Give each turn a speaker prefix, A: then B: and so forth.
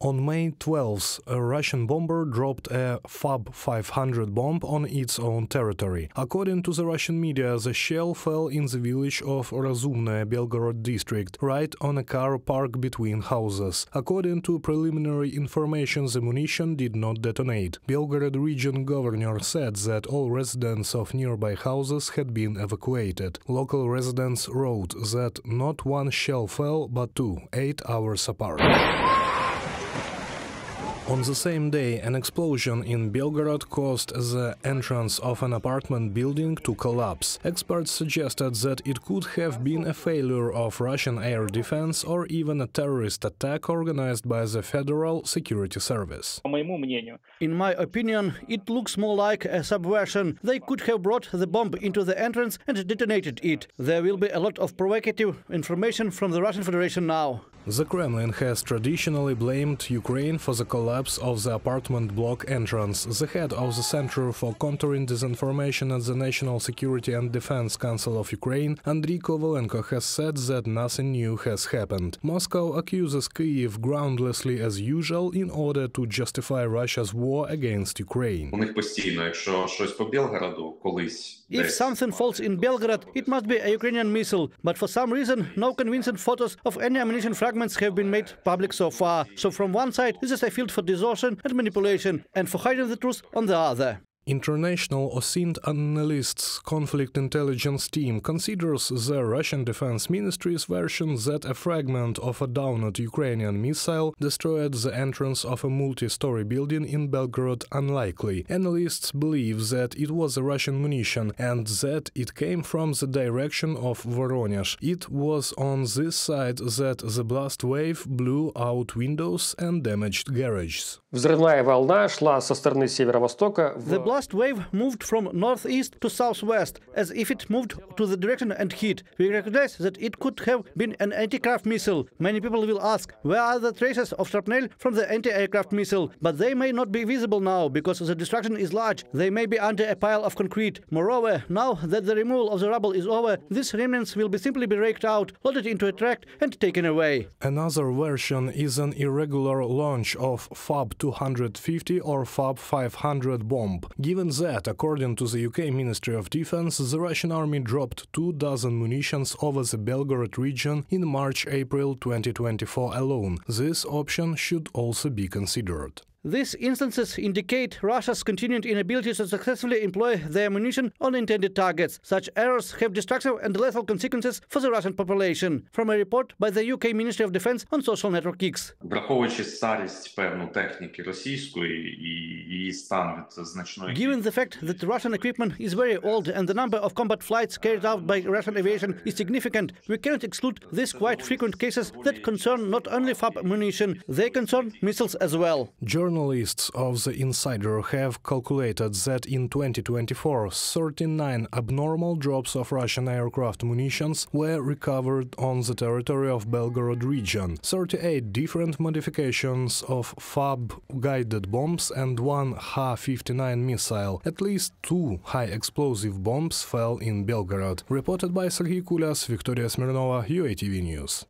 A: On May 12th, a Russian bomber dropped a FAB-500 bomb on its own territory. According to the Russian media, the shell fell in the village of Razumное, Belgorod district, right on a car park between houses. According to preliminary information, the munition did not detonate. Belgorod region governor said that all residents of nearby houses had been evacuated. Local residents wrote that not one shell fell, but two, 8 hours apart. On the same day, an explosion in Belgorod caused the entrance of an apartment building to collapse. Experts suggested that it could have been a failure of Russian air defense or even a terrorist attack organized by the Federal Security Service.
B: In my opinion, it looks more like a subversion. They could have brought the bomb into the entrance and detonated it. There will be a lot of provocative information from the Russian Federation now.
A: The Kremlin has traditionally blamed Ukraine for the collapse of the apartment block entrance. The head of the Center for Countering Disinformation at the National Security and Defense Council of Ukraine, Andriy Kovalenko, has said that nothing new has happened. Moscow accuses Kyiv groundlessly as usual in order to justify Russia's war against Ukraine.
B: If something falls in Belgorod, it must be a Ukrainian missile, but for some reason no convincing photos of any ammunition fragments have been made public so far. So from one side, this is a field for distortion and manipulation, and for hiding the truth on the other.
A: International OSINT analysts' conflict intelligence team considers the Russian Defense Ministry's version that a fragment of a downed Ukrainian missile destroyed the entrance of a multi-story building in Belgorod unlikely. Analysts believe that it was a Russian munition and that it came from the direction of Voronezh. It was on this side that the blast wave blew out windows and damaged garages.
C: Взрывная волна шла со стороны северо-востока.
B: The blast wave moved from northeast to southwest, as if it moved to the direction and hit. We recognize that it could have been an anti-aircraft missile. Many people will ask, where are the traces of shrapnel from the anti-aircraft missile? But they may not be visible now, because the destruction is large. They may be under a pile of concrete. Moreover, now that the removal of the rubble is over, these remnants will simply be raked out, loaded into a tract and taken away.
A: Another version is an irregular launch of FAB-250 or FAB-500 bomb. Given that, according to the UK Ministry of Defense, the Russian army dropped 24 munitions over the Belgorod region in March-April 2024 alone. This option should also be considered.
B: These instances indicate Russia's continued inability to successfully employ their munition on intended targets. Such errors have destructive and lethal consequences for the Russian population. From a report by the UK Ministry of Defense on social network X. Given the fact that Russian equipment is very old and the number of combat flights carried out by Russian aviation is significant, we cannot exclude these quite frequent cases that concern not only FAB munition, they concern missiles as well.
A: Journalists of The Insider have calculated that in 2024, 39 abnormal drops of Russian aircraft munitions were recovered on the territory of Belgorod region, 38 different modifications of FAB-guided bombs and one Ha-59 missile. At least 2 high-explosive bombs fell in Belgorod. Reported by Sergei Kulyas, Victoria Smirnova, UATV News.